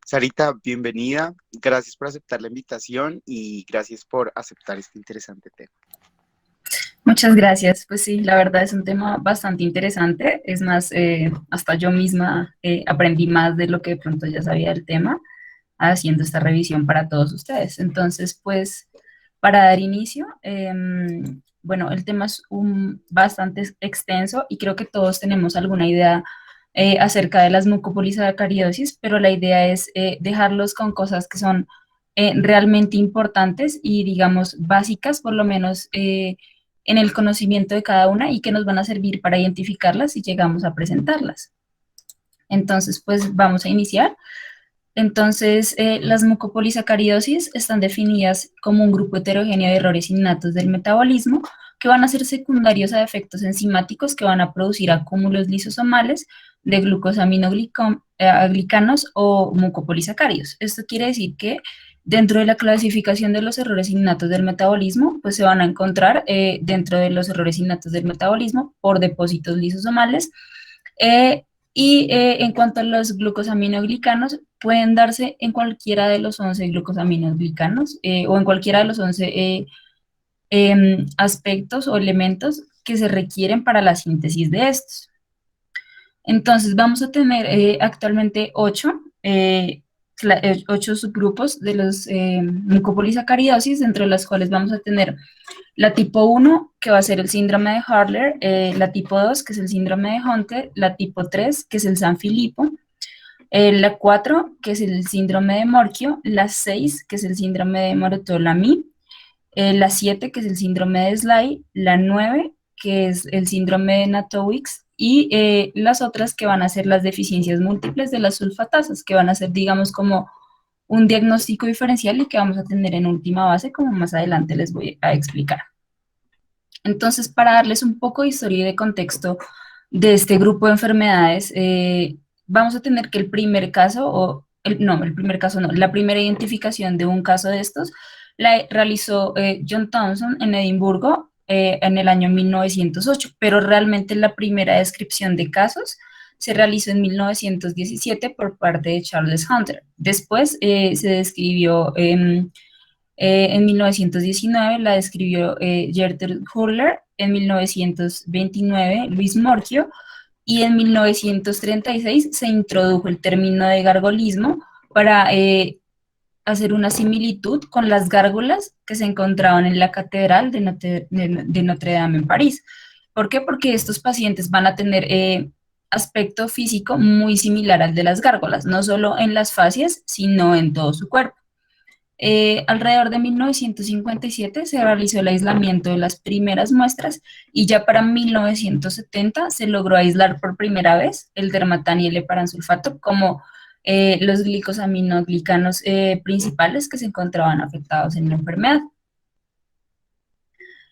Sarita, bienvenida. Gracias por aceptar la invitación y gracias por aceptar este interesante tema. Muchas gracias. Pues sí, la verdad es un tema bastante interesante. Es más, hasta yo misma aprendí más de lo que de pronto ya sabía del tema haciendo esta revisión para todos ustedes. Entonces, pues, para dar inicio, bueno, el tema es bastante extenso y creo que todos tenemos alguna idea acerca de las mucopolisacaridosis, pero la idea es dejarlos con cosas que son realmente importantes y, digamos, básicas, por lo menos en el conocimiento de cada una y que nos van a servir para identificarlas si llegamos a presentarlas. Entonces, pues vamos a iniciar. Entonces, las mucopolisacaridosis están definidas como un grupo heterogéneo de errores innatos del metabolismo que van a ser secundarios a efectos enzimáticos que van a producir acúmulos lisosomales de glucosaminoglicanos o mucopolisacáridos. Esto quiere decir que dentro de la clasificación de los errores innatos del metabolismo, pues se van a encontrar dentro de los errores innatos del metabolismo por depósitos lisosomales. En cuanto a los glucosaminoglicanos, pueden darse en cualquiera de los 11 glucosaminoglicanos o en cualquiera de los 11 aspectos o elementos que se requieren para la síntesis de estos. Entonces, vamos a tener actualmente 8 subgrupos de los mucopolisacaridosis, entre las cuales vamos a tener la tipo 1, que va a ser el síndrome de Hurler, la tipo 2, que es el síndrome de Hunter, la tipo 3, que es el Sanfilippo, la 4, que es el síndrome de Morquio, la 6, que es el síndrome de Moreto-Lamy, la 7, que es el síndrome de Sly, la 9, que es el síndrome de Natowicz, y las otras que van a ser las deficiencias múltiples de las sulfatasas, que van a ser, digamos, como un diagnóstico diferencial y que vamos a tener en última base, como más adelante les voy a explicar. Entonces, para darles un poco de historia y de contexto de este grupo de enfermedades, vamos a tener que el primer caso, la primera identificación de un caso de estos la realizó John Thomson en Edimburgo en el año 1908, pero realmente la primera descripción de casos se realizó en 1917 por parte de Charles Hunter. Después se describió en 1919, la describió Gertrude Hurler, en 1929 Luis Morquio, y en 1936 se introdujo el término de gargolismo para hacer una similitud con las gárgolas que se encontraban en la Catedral de Notre Dame en París. ¿Por qué? Porque estos pacientes van a tener aspecto físico muy similar al de las gárgolas, no solo en las fascias, sino en todo su cuerpo. Alrededor de 1957 se realizó el aislamiento de las primeras muestras y ya para 1970 se logró aislar por primera vez el dermatán y el heparansulfato como los glicosaminoglicanos principales que se encontraban afectados en la enfermedad.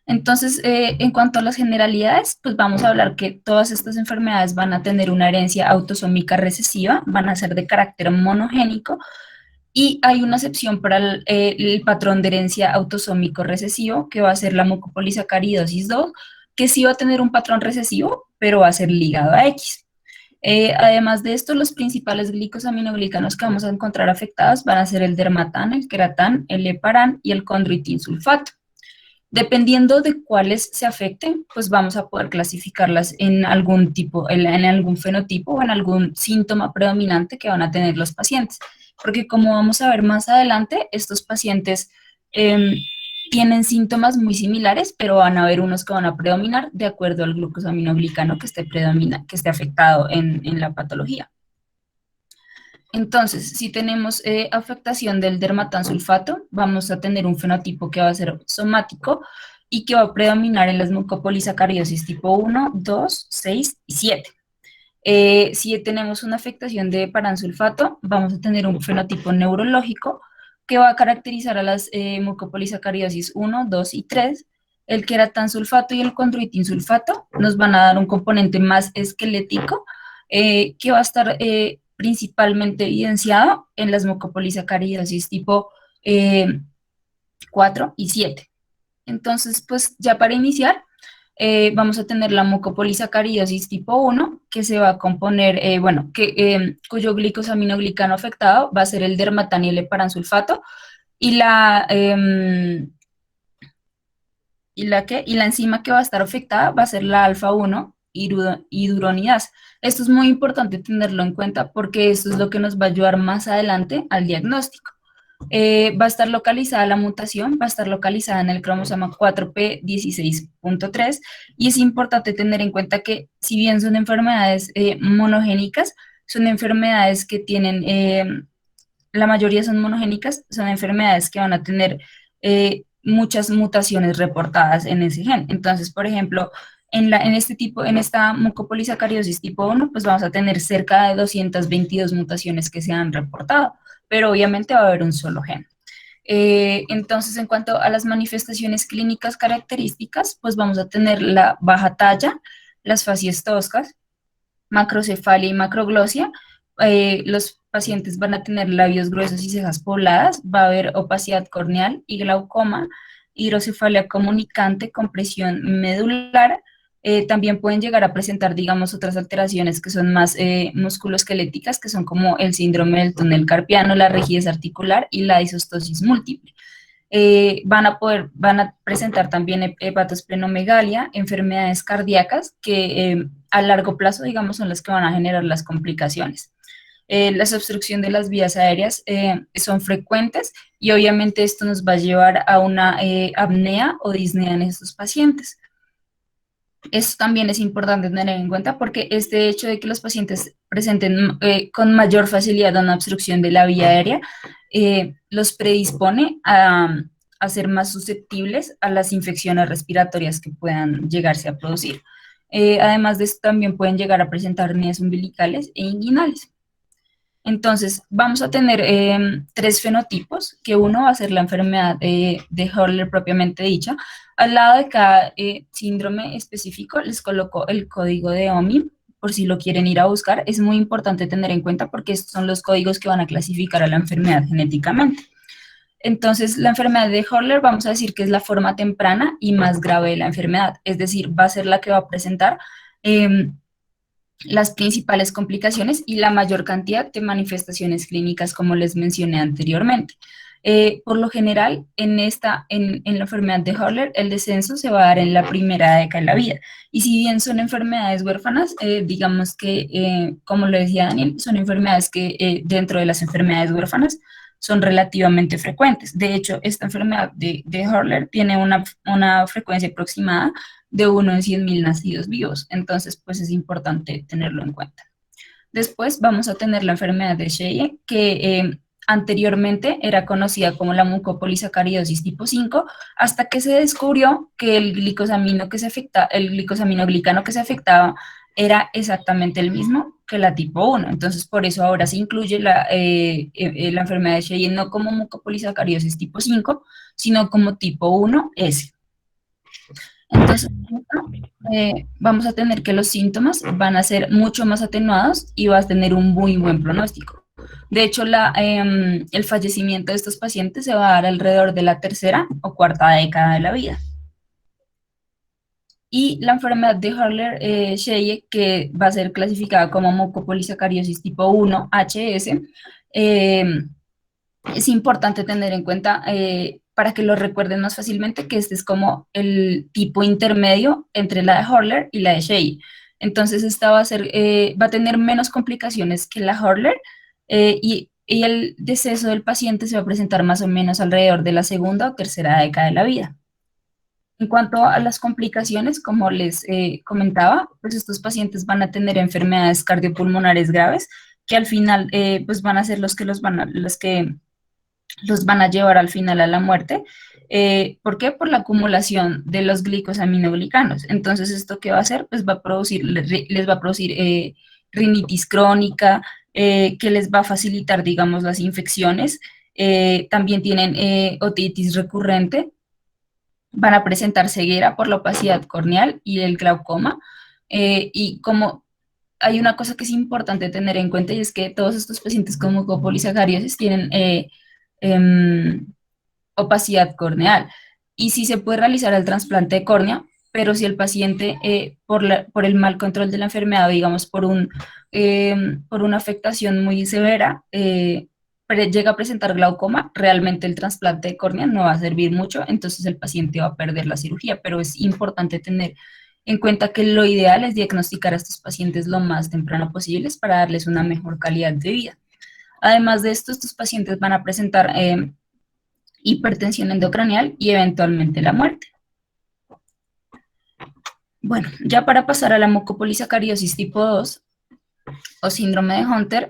Entonces, en cuanto a las generalidades, pues vamos a hablar que todas estas enfermedades van a tener una herencia autosómica recesiva, van a ser de carácter monogénico, y hay una excepción para el patrón de herencia autosómico recesivo, que va a ser la mucopolisacaridosis 2, que sí va a tener un patrón recesivo, pero va a ser ligado a X. Además de esto, los principales glicosaminoglicanos que vamos a encontrar afectados van a ser el dermatán, el queratán, el heparán y el condroitin sulfato. Dependiendo de cuáles se afecten, pues vamos a poder clasificarlas en algún tipo, en algún fenotipo o en algún síntoma predominante que van a tener los pacientes. Porque como vamos a ver más adelante, estos pacientes tienen síntomas muy similares, pero van a haber unos que van a predominar de acuerdo al glucosaminoglicano que esté afectado en la patología. Entonces, si tenemos afectación del dermatansulfato, vamos a tener un fenotipo que va a ser somático y que va a predominar en las mucopolisacaridosis tipo 1, 2, 6 y 7. Si tenemos una afectación de paransulfato, vamos a tener un fenotipo neurológico que va a caracterizar a las mucopolisacaridosis 1, 2 y 3. El queratansulfato y el condroitinsulfato nos van a dar un componente más esquelético que va a estar principalmente evidenciado en las mucopolisacaridosis tipo 4 y 7. Entonces, pues ya para iniciar, vamos a tener la mucopolisacaridosis tipo 1, que se va a componer, cuyo glicosaminoglicano afectado va a ser el dermatanil heparansulfato, y la enzima que va a estar afectada va a ser la alfa-1 hidroronidasa. Esto es muy importante tenerlo en cuenta porque esto es lo que nos va a ayudar más adelante al diagnóstico. Va a estar localizada la mutación, va a estar localizada en el cromosoma 4p16.3, y es importante tener en cuenta que si bien son enfermedades monogénicas, son enfermedades que tienen, la mayoría son monogénicas, son enfermedades que van a tener muchas mutaciones reportadas en ese gen. Entonces, por ejemplo, en esta mucopolisacaridosis tipo 1, pues vamos a tener cerca de 222 mutaciones que se han reportado, pero obviamente va a haber un solo gen. Entonces, en cuanto a las manifestaciones clínicas características, pues vamos a tener la baja talla, las facies toscas, macrocefalia y macroglosia. Los pacientes van a tener labios gruesos y cejas pobladas, va a haber opacidad corneal y glaucoma, hidrocefalia comunicante, compresión medular. También pueden llegar a presentar, digamos, otras alteraciones que son más musculoesqueléticas, que son como el síndrome del túnel carpiano, la rigidez articular y la disostosis múltiple. Van a presentar también hepatosplenomegalia, enfermedades cardíacas que a largo plazo, digamos, son las que van a generar las complicaciones. Las obstrucciones de las vías aéreas son frecuentes, y obviamente esto nos va a llevar a una apnea o disnea en estos pacientes. Esto también es importante tener en cuenta porque este hecho de que los pacientes presenten con mayor facilidad una obstrucción de la vía aérea los predispone a ser más susceptibles a las infecciones respiratorias que puedan llegarse a producir. Además de esto, también pueden llegar a presentar hernias umbilicales e inguinales. Entonces, vamos a tener tres fenotipos, que uno va a ser la enfermedad de Hurler propiamente dicha. Al lado de cada síndrome específico les coloco el código de OMI, por si lo quieren ir a buscar. Es muy importante tener en cuenta porque estos son los códigos que van a clasificar a la enfermedad genéticamente. Entonces, la enfermedad de Hurler vamos a decir que es la forma temprana y más grave de la enfermedad, es decir, va a ser la que va a presentar las principales complicaciones y la mayor cantidad de manifestaciones clínicas, como les mencioné anteriormente. Por lo general, en la enfermedad de Hurler, el descenso se va a dar en la primera década de la vida. Y si bien son enfermedades huérfanas, digamos que, como lo decía Daniel, son enfermedades que dentro de las enfermedades huérfanas son relativamente frecuentes. De hecho, esta enfermedad de Hurler tiene una frecuencia aproximada de 1 en 100.000 nacidos vivos. Entonces, pues es importante tenerlo en cuenta. Después vamos a tener la enfermedad de Sheye, que anteriormente era conocida como la mucopolisacaridosis tipo 5, hasta que se descubrió que el glicosaminoglicano que se afectaba era exactamente el mismo que la tipo 1. Entonces, por eso ahora se incluye la enfermedad de Sheye no como mucopolisacaridosis tipo 5, sino como tipo 1S. Entonces, vamos a tener que los síntomas van a ser mucho más atenuados y va a tener un muy buen pronóstico. De hecho, el fallecimiento de estos pacientes se va a dar alrededor de la tercera o cuarta década de la vida. Y la enfermedad de Hurler-Sheye, que va a ser clasificada como mucopolisacaridosis tipo 1, HS, es importante tener en cuenta, para que lo recuerden más fácilmente, que este es como el tipo intermedio entre la de Hurler y la de Sheye. Entonces, esta va a tener menos complicaciones que la Hurler, y el deceso del paciente se va a presentar más o menos alrededor de la segunda o tercera década de la vida. En cuanto a las complicaciones, como les comentaba, pues estos pacientes van a tener enfermedades cardiopulmonares graves, que al final pues van a ser los que los van a llevar al final a la muerte. ¿Por qué? Por la acumulación de los glicosaminoglicanos. Entonces, ¿esto qué va a hacer? Pues les va a producir rinitis crónica, que les va a facilitar, digamos, las infecciones. También tienen otitis recurrente, van a presentar ceguera por la opacidad corneal y el glaucoma. Y como hay una cosa que es importante tener en cuenta, y es que todos estos pacientes con mucopolisacaridosis tienen opacidad corneal. Y sí se puede realizar el trasplante de córnea, pero si el paciente, por el mal control de la enfermedad, digamos, por una afectación muy severa, llega a presentar glaucoma, realmente el trasplante de córnea no va a servir mucho, entonces el paciente va a perder la cirugía, pero es importante tener en cuenta que lo ideal es diagnosticar a estos pacientes lo más temprano posible para darles una mejor calidad de vida. Además de esto, estos pacientes van a presentar hipertensión endocranial y eventualmente la muerte. Bueno, ya para pasar a la mucopolisacaridosis tipo 2 o síndrome de Hunter,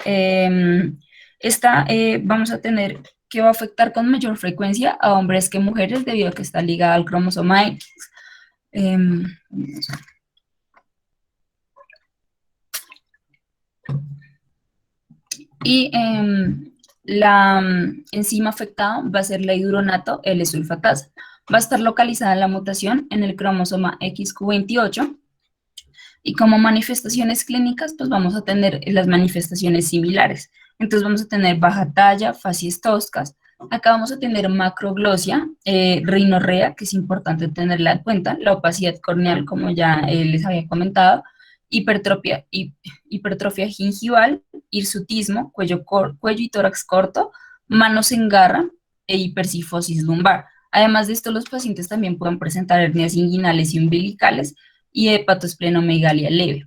esta vamos a tener que va a afectar con mayor frecuencia a hombres que mujeres debido a que está ligada al cromosoma X. Y la enzima afectada va a ser la hidronato L-sulfatasa. Va a estar localizada la mutación en el cromosoma XQ28 y como manifestaciones clínicas, pues vamos a tener las manifestaciones similares. Entonces vamos a tener baja talla, facies toscas. Acá vamos a tener macroglosia, rinorrea, que es importante tenerla en cuenta, la opacidad corneal, como ya les había comentado, hipertrofia gingival, hirsutismo, cuello y tórax corto, manos en garra e hipercifosis lumbar. Además de esto, los pacientes también pueden presentar hernias inguinales y umbilicales y hepatosplenomegalia leve.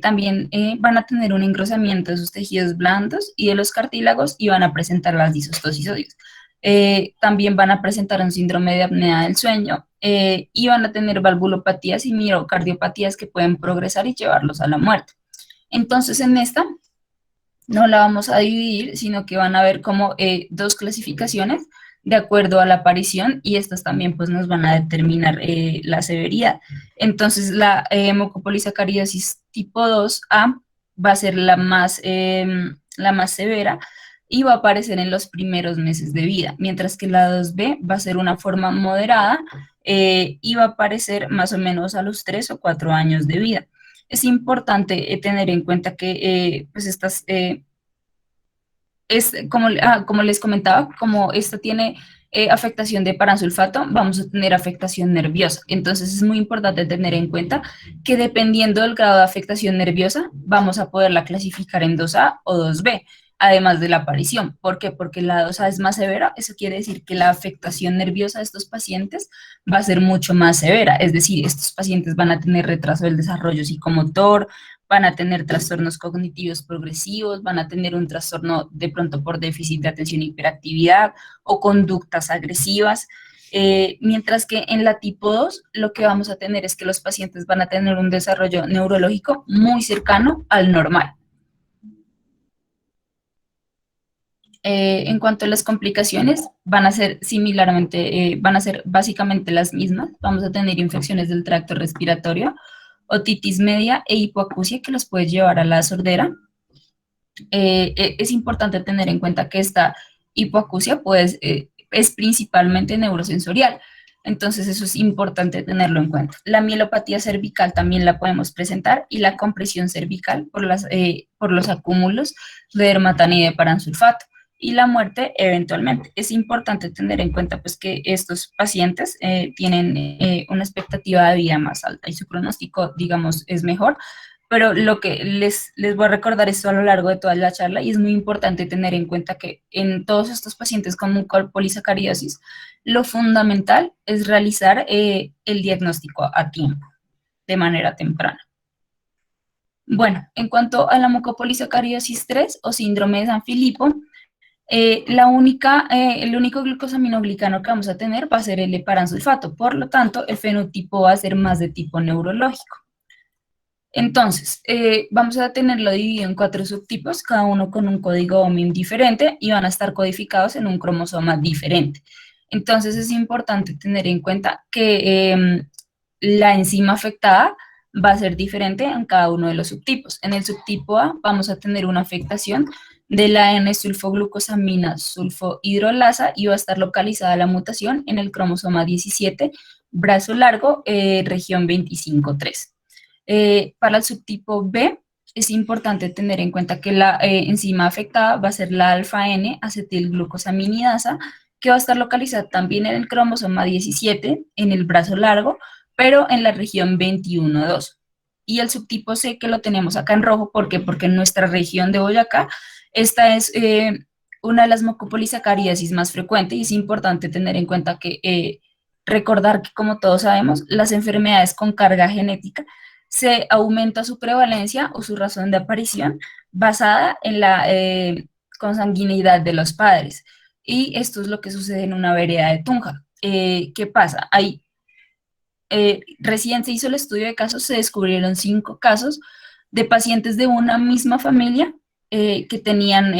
También van a tener un engrosamiento de sus tejidos blandos y de los cartílagos y van a presentar las disostosis óseas. También van a presentar un síndrome de apnea del sueño y van a tener valvulopatías y miocardiopatías que pueden progresar y llevarlos a la muerte. Entonces, en esta no la vamos a dividir, sino que van a ver como dos clasificaciones de acuerdo a la aparición y estas también pues nos van a determinar la severidad. Entonces la mucopolisacaridosis tipo 2A va a ser la más severa y va a aparecer en los primeros meses de vida, mientras que la 2B va a ser una forma moderada y va a aparecer más o menos a los 3 o 4 años de vida. Es importante tener en cuenta que pues estas es como les comentaba, como esta tiene afectación de paransulfato, vamos a tener afectación nerviosa. Entonces es muy importante tener en cuenta que dependiendo del grado de afectación nerviosa, vamos a poderla clasificar en 2A o 2B, además de la aparición. ¿Por qué? Porque la 2A es más severa, eso quiere decir que la afectación nerviosa de estos pacientes va a ser mucho más severa, es decir, estos pacientes van a tener retraso del desarrollo psicomotor, van a tener trastornos cognitivos progresivos, van a tener un trastorno de pronto por déficit de atención e hiperactividad o conductas agresivas, mientras que en la tipo 2 lo que vamos a tener es que los pacientes van a tener un desarrollo neurológico muy cercano al normal. En cuanto a las complicaciones, van a ser van a ser básicamente las mismas. Vamos a tener infecciones del tracto respiratorio, otitis media e hipoacusia que los puede llevar a la sordera. Es importante tener en cuenta que esta hipoacusia pues, es principalmente neurosensorial, entonces eso es importante tenerlo en cuenta. La mielopatía cervical también la podemos presentar y la compresión cervical por los acúmulos de dermatanida y de paransulfato y la muerte eventualmente. Es importante tener en cuenta pues, que estos pacientes tienen una expectativa de vida más alta y su pronóstico, digamos, es mejor, pero lo que les voy a recordar esto a lo largo de toda la charla y es muy importante tener en cuenta que en todos estos pacientes con mucopolisacaridosis, lo fundamental es realizar el diagnóstico a tiempo, de manera temprana. Bueno, en cuanto a la mucopolisacaridosis 3 o síndrome de San Filipo, el único glucosaminoglicano que vamos a tener va a ser el heparansulfato, por lo tanto, el fenotipo va a ser más de tipo neurológico. Entonces, vamos a tenerlo dividido en 4 subtipos, cada uno con un código OMIM diferente y van a estar codificados en un cromosoma diferente. Entonces, es importante tener en cuenta que la enzima afectada va a ser diferente en cada uno de los subtipos. En el subtipo A vamos a tener una afectación de la N-sulfoglucosamina sulfohidrolasa y va a estar localizada la mutación en el cromosoma 17, brazo largo, región 25.3. Para el subtipo B, es importante tener en cuenta que la enzima afectada va a ser la alfa-N-acetilglucosaminidasa, que va a estar localizada también en el cromosoma 17, en el brazo largo, pero en la región 21.2. Y el subtipo C que lo tenemos acá en rojo, ¿por qué? Porque en nuestra región de Boyacá, esta es una de las mucopolisacariasis más frecuentes y es importante tener en cuenta que recordar que, como todos sabemos, las enfermedades con carga genética se aumenta su prevalencia o su razón de aparición basada en la consanguinidad de los padres. Y esto es lo que sucede en una vereda de Tunja. ¿Qué pasa? Recién se hizo el estudio de casos, se descubrieron 5 casos de pacientes de una misma familia que tenían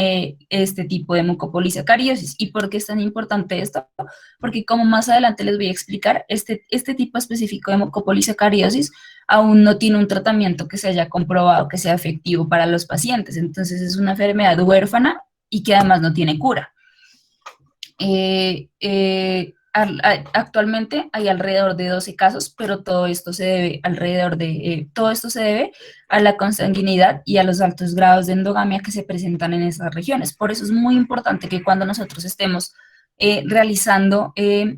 este tipo de mucopolisacariosis. ¿Y por qué es tan importante esto? Porque como más adelante les voy a explicar, este tipo específico de mucopolisacariosis aún no tiene un tratamiento que se haya comprobado que sea efectivo para los pacientes. Entonces es una enfermedad huérfana y que además no tiene cura. Actualmente hay alrededor de 12 casos, pero todo esto se debe a la consanguinidad y a los altos grados de endogamia que se presentan en esas regiones. Por eso es muy importante que cuando nosotros estemos realizando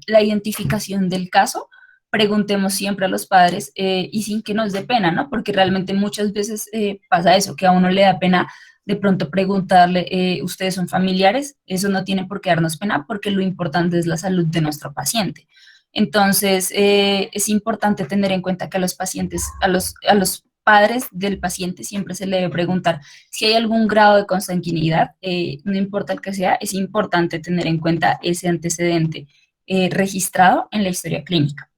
la identificación del caso, preguntemos siempre a los padres y sin que nos dé pena, ¿no? Porque realmente muchas veces pasa eso, que a uno le da pena de pronto preguntarle, ¿ustedes son familiares? Eso no tiene por qué darnos pena porque lo importante es la salud de nuestro paciente. Entonces, es importante tener en cuenta que a los pacientes, a los padres del paciente siempre se le debe preguntar si hay algún grado de consanguinidad, no importa el que sea, es importante tener en cuenta ese antecedente registrado en la historia clínica.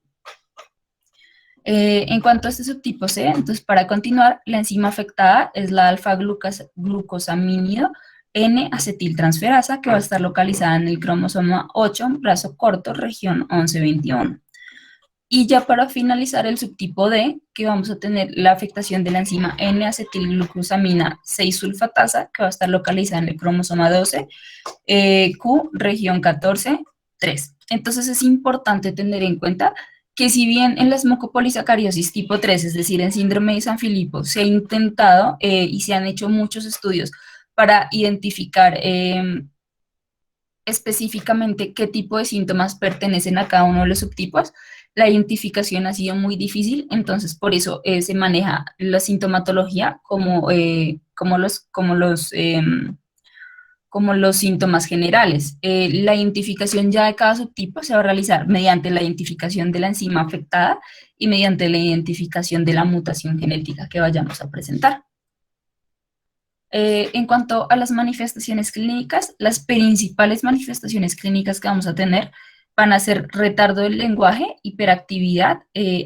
En cuanto a este subtipo C, entonces para continuar, la enzima afectada es la alfa-glucosamínido N-acetiltransferasa, que va a estar localizada en el cromosoma 8, brazo corto, región 1121. Y ya para finalizar el subtipo D, que vamos a tener la afectación de la enzima N-acetilglucosamina 6-sulfatasa, que va a estar localizada en el cromosoma 12, Q, región 14, 3. Entonces es importante tener en cuenta que si bien en las mucopolisacariosis tipo 3, es decir, en síndrome de San Filipo, se ha intentado y se han hecho muchos estudios para identificar específicamente qué tipo de síntomas pertenecen a cada uno de los subtipos, la identificación ha sido muy difícil, entonces por eso se maneja la sintomatología como los síntomas generales. La identificación ya de cada subtipo se va a realizar mediante la identificación de la enzima afectada y mediante la identificación de la mutación genética que vayamos a presentar. En cuanto a las manifestaciones clínicas, las principales manifestaciones clínicas que vamos a tener van a ser retardo del lenguaje, hiperactividad,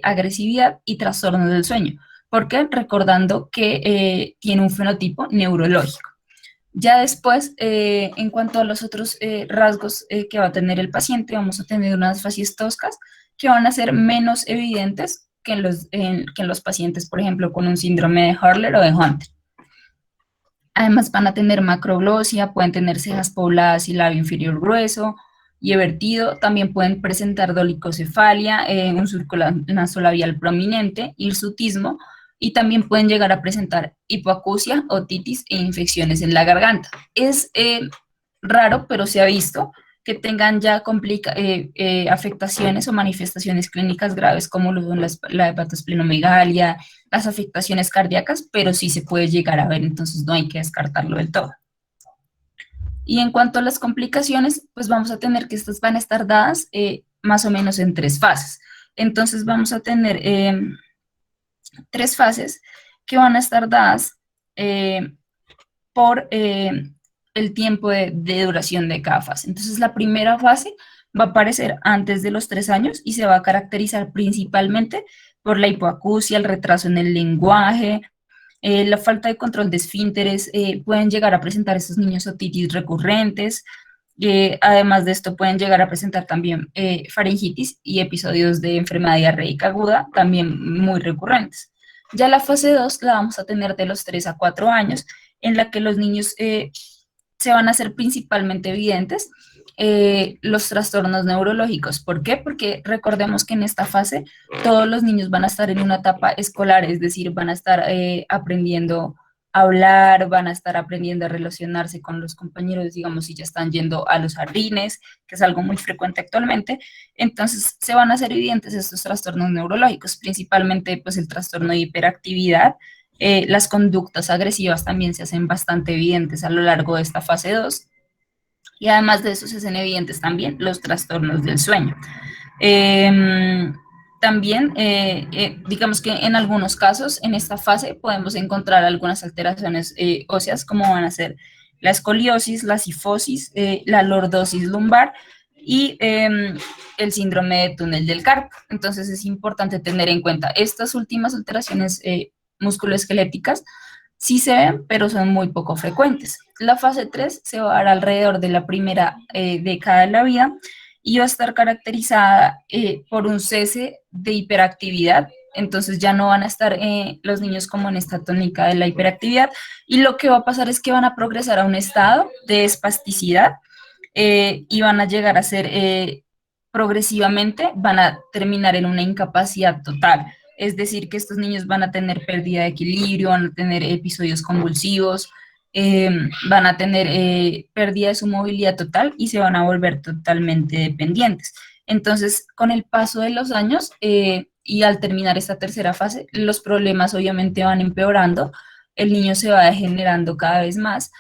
agresividad y trastornos del sueño. ¿Por qué? Recordando que tiene un fenotipo neurológico. Ya después, en cuanto a los otros rasgos que va a tener el paciente, vamos a tener unas facies toscas que van a ser menos evidentes que en los pacientes, por ejemplo, con un síndrome de Hurler o de Hunter. Además van a tener macroglosia, pueden tener cejas pobladas y labio inferior grueso y evertido. También pueden presentar dolicocefalia, un surco nasolabial prominente, hirsutismo, y también pueden llegar a presentar hipoacusia, otitis e infecciones en la garganta. Es raro, pero se ha visto que tengan ya afectaciones o manifestaciones clínicas graves como lo son la hepatosplenomegalia, las afectaciones cardíacas, pero sí se puede llegar a ver, entonces no hay que descartarlo del todo. Y en cuanto a las complicaciones, pues vamos a tener que estas van a estar dadas más o menos en 3 fases. Entonces vamos a tener 3 fases que van a estar dadas por el tiempo de duración de cada fase. Entonces, la primera fase va a aparecer antes de los 3 años y se va a caracterizar principalmente por la hipoacusia, el retraso en el lenguaje, la falta de control de esfínteres, pueden llegar a presentar estos niños otitis recurrentes, además de esto pueden llegar a presentar también faringitis y episodios de enfermedad diarreica aguda, también muy recurrentes. Ya la fase 2 la vamos a tener de los 3 a 4 años, en la que los niños se van a hacer principalmente evidentes los trastornos neurológicos. ¿Por qué? Porque recordemos que en esta fase todos los niños van a estar en una etapa escolar, es decir, van a estar aprendiendo hablar, van a estar aprendiendo a relacionarse con los compañeros, digamos, si ya están yendo a los jardines, que es algo muy frecuente actualmente. Entonces se van a hacer evidentes estos trastornos neurológicos, principalmente pues el trastorno de hiperactividad. Las conductas agresivas también se hacen bastante evidentes a lo largo de esta fase 2 y además de eso se hacen evidentes también los trastornos del sueño. Eh, También, digamos que en algunos casos, en esta fase podemos encontrar algunas alteraciones óseas, como van a ser la escoliosis, la cifosis, la lordosis lumbar y el síndrome de túnel del carpo. Entonces es importante tener en cuenta estas últimas alteraciones musculoesqueléticas. Sí se ven, pero son muy poco frecuentes. La fase 3 se va a dar alrededor de la primera década de la vida y va a estar caracterizada por un cese de hiperactividad. Entonces ya no van a estar los niños como en esta tónica de la hiperactividad y lo que va a pasar es que van a progresar a un estado de espasticidad y van a llegar a ser progresivamente, van a terminar en una incapacidad total. Es decir, que estos niños van a tener pérdida de equilibrio, van a tener episodios convulsivos, eh, van a tener pérdida de su movilidad total y se van a volver totalmente dependientes. Entonces, con el paso de los años y al terminar esta tercera fase, los problemas obviamente van empeorando, el niño se va degenerando cada vez más,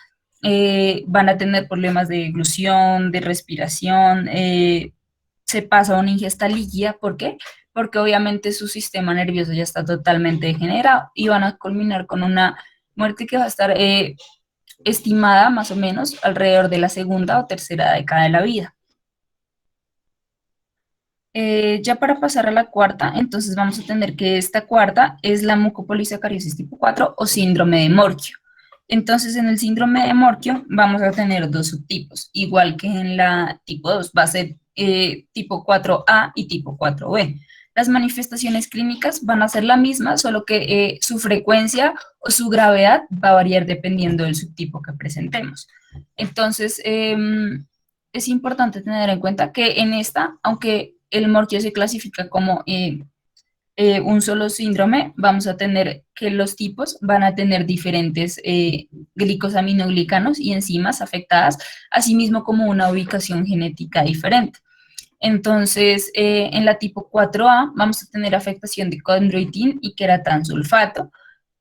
van a tener problemas de eglusión, de respiración, se pasa a una ingesta líquida, ¿por qué? Porque obviamente su sistema nervioso ya está totalmente degenerado y van a culminar con una muerte que va a estar estimada más o menos alrededor de la segunda o tercera década de la vida. Ya para pasar a la cuarta, entonces vamos a tener que esta cuarta es la mucopolisacariosis tipo 4 o síndrome de Morquio. Entonces, en el síndrome de Morquio vamos a tener dos subtipos, igual que en la tipo 2, va a ser tipo 4A y tipo 4B. Las manifestaciones clínicas van a ser la misma, solo que su frecuencia o su gravedad va a variar dependiendo del subtipo que presentemos. Entonces, es importante tener en cuenta que en esta, aunque el morquio se clasifica como un solo síndrome, vamos a tener que los tipos van a tener diferentes glicosaminoglicanos y enzimas afectadas, asimismo como una ubicación genética diferente. Entonces, en la tipo 4A vamos a tener afectación de condroitin y queratansulfato,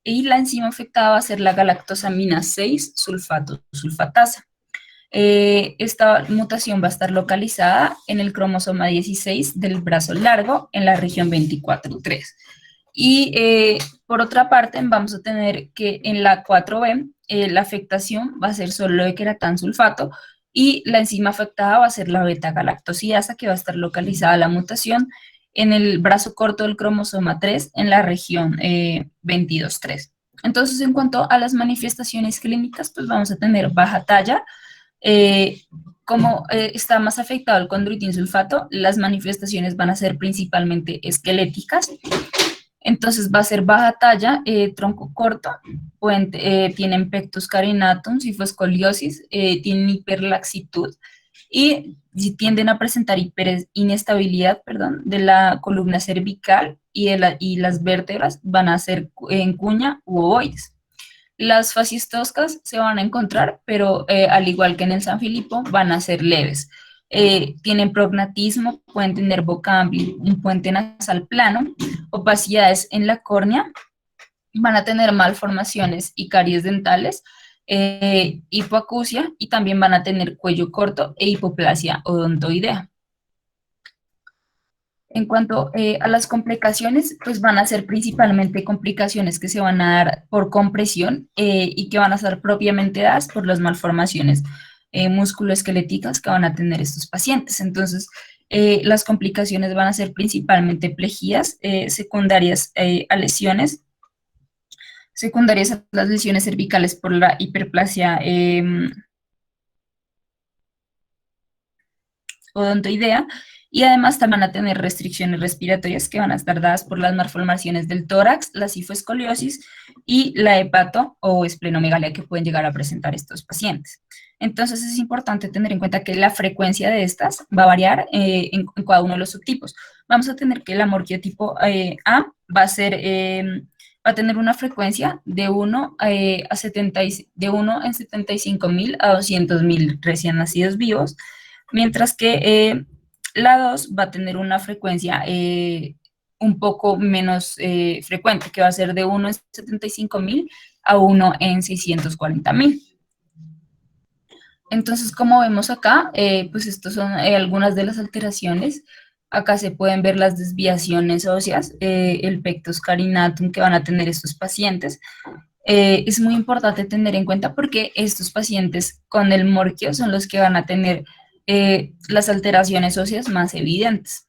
y la enzima afectada va a ser la galactosamina 6 sulfato sulfatasa. Esta mutación va a estar localizada en el cromosoma 16 del brazo largo en la región 24.3. Y por otra parte, vamos a tener que en la 4B la afectación va a ser solo de queratansulfato y la enzima afectada va a ser la beta-galactosidasa, que va a estar localizada la mutación en el brazo corto del cromosoma 3 en la región 22.3. Entonces, en cuanto a las manifestaciones clínicas, pues vamos a tener baja talla, eh, como está más afectado el condroitin sulfato, las manifestaciones van a ser principalmente esqueléticas. Entonces va a ser baja talla, tronco corto, tienen pectus carinatum, sifoscoliosis, tienen hiperlaxitud y tienden a presentar inestabilidad, perdón, de la columna cervical y las vértebras van a ser en cuña u ovoides. Las facies toscas se van a encontrar, pero al igual que en el San Filipo, van a ser leves. Tienen prognatismo, pueden tener boca amplia, un puente nasal plano, opacidades en la córnea, van a tener malformaciones y caries dentales, hipoacusia y también van a tener cuello corto e hipoplasia odontoidea. En cuanto a las complicaciones, pues van a ser principalmente complicaciones que se van a dar por compresión y que van a ser propiamente dadas por las malformaciones musculoesqueléticas que van a tener estos pacientes. Entonces, las complicaciones van a ser principalmente plejías, secundarias a lesiones, secundarias a las lesiones cervicales por la hiperplasia odontoidea, y además también van a tener restricciones respiratorias que van a estar dadas por las malformaciones del tórax, la cifoescoliosis y la hepato o esplenomegalia que pueden llegar a presentar estos pacientes. Entonces es importante tener en cuenta que la frecuencia de estas va a variar en cada uno de los subtipos. Vamos a tener que el amorquio tipo A va a ser va a tener una frecuencia de 1, de 1 en 75.000 a 200.000 recién nacidos vivos, mientras que la 2 va a tener una frecuencia un poco menos frecuente, que va a ser de 1 en 75.000 a 1 en 640.000. Entonces, como vemos acá, pues estas son algunas de las alteraciones. Acá se pueden ver las desviaciones óseas, el pectus carinatum que van a tener estos pacientes. Es muy importante tener en cuenta porque estos pacientes con el morquio son los que van a tener las alteraciones óseas más evidentes.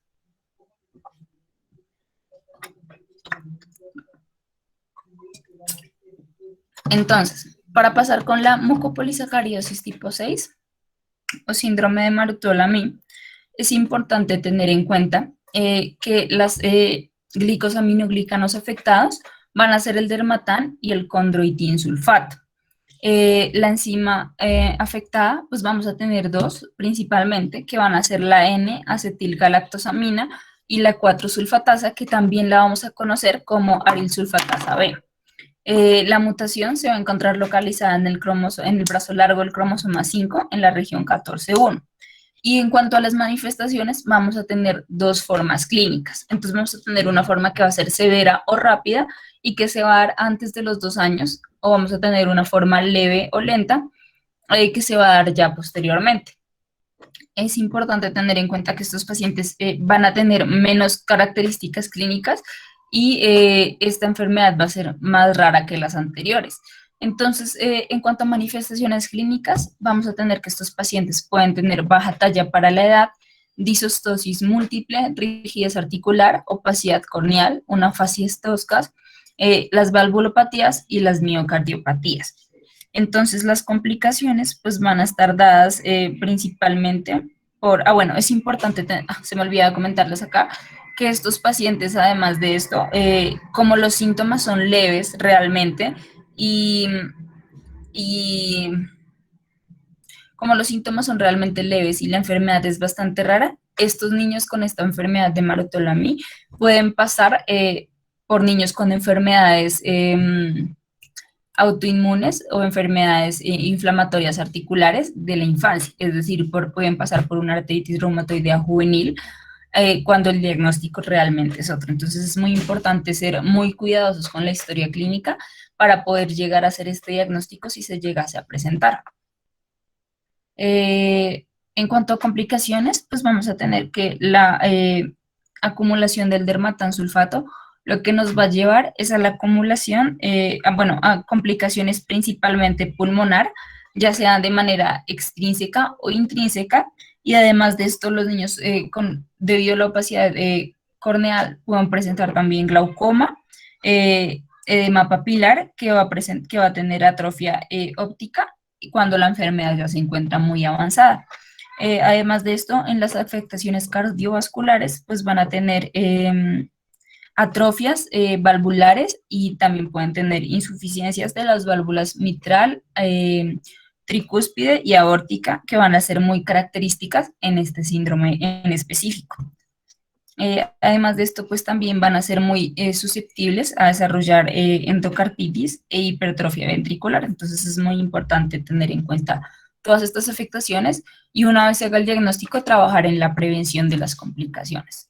Entonces, para pasar con la mucopolisacaridosis tipo 6 o síndrome de Marutola-Mie, es importante tener en cuenta que las glicosaminoglicanos afectados van a ser el dermatán y el condroitin sulfato. La enzima afectada, pues vamos a tener dos principalmente, que van a ser la N-acetilgalactosamina y la 4-sulfatasa, que también la vamos a conocer como arilsulfatasa B. La mutación se va a encontrar localizada en el brazo largo del cromosoma 5, en la región 14.1. Y en cuanto a las manifestaciones, vamos a tener dos formas clínicas. Entonces vamos a tener una forma que va a ser severa o rápida y que se va a dar antes de los 2 años, o vamos a tener una forma leve o lenta que se va a dar ya posteriormente. Es importante tener en cuenta que estos pacientes van a tener menos características clínicas y esta enfermedad va a ser más rara que las anteriores. Entonces, en cuanto a manifestaciones clínicas, vamos a tener que estos pacientes pueden tener baja talla para la edad, disostosis múltiple, rigidez articular, opacidad corneal, una facies toscas, las valvulopatías y las miocardiopatías. Entonces, las complicaciones pues van a estar dadas principalmente por, bueno, es importante, se me olvidaba comentarles acá, que estos pacientes, además de esto, como los síntomas son leves realmente, y, y como los síntomas son realmente leves y la enfermedad es bastante rara, estos niños con esta enfermedad de Marutola-Mie pueden pasar por niños con enfermedades autoinmunes o enfermedades inflamatorias articulares de la infancia, es decir, pueden pasar por una artritis reumatoidea juvenil cuando el diagnóstico realmente es otro. Entonces es muy importante ser muy cuidadosos con la historia clínica para poder llegar a hacer este diagnóstico si se llegase a presentar. En cuanto a complicaciones, pues vamos a tener que la acumulación del dermatán sulfato lo que nos va a llevar es a la acumulación, a complicaciones principalmente pulmonar, ya sea de manera extrínseca o intrínseca, y además de esto los niños debido a la opacidad corneal pueden presentar también glaucoma, edema papilar que va a tener atrofia óptica cuando la enfermedad ya se encuentra muy avanzada. Además de esto, en las afectaciones cardiovasculares, pues van a tener atrofias valvulares y también pueden tener insuficiencias de las válvulas mitral, tricúspide y aórtica, que van a ser muy características en este síndrome en específico. Además de esto, pues también van a ser muy susceptibles a desarrollar endocarditis e hipertrofia ventricular. Entonces es muy importante tener en cuenta todas estas afectaciones y una vez se haga el diagnóstico, trabajar en la prevención de las complicaciones.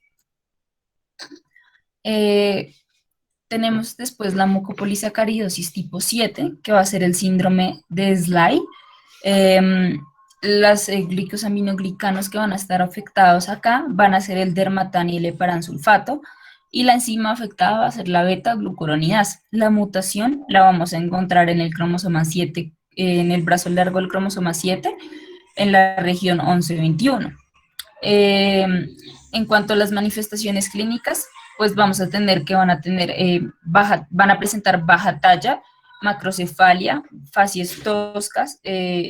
Tenemos después la mucopolisacaridosis tipo 7, que va a ser el síndrome de Sly. Las glicosaminoglicanos que van a estar afectados acá van a ser el dermatán y el heparansulfato, y la enzima afectada va a ser la beta-glucuronidasa. La mutación la vamos a encontrar en el cromosoma 7, en el brazo largo del cromosoma 7, en la región 11-21. En cuanto a las manifestaciones clínicas, pues vamos a tener que van a presentar baja talla, macrocefalia, facies toscas,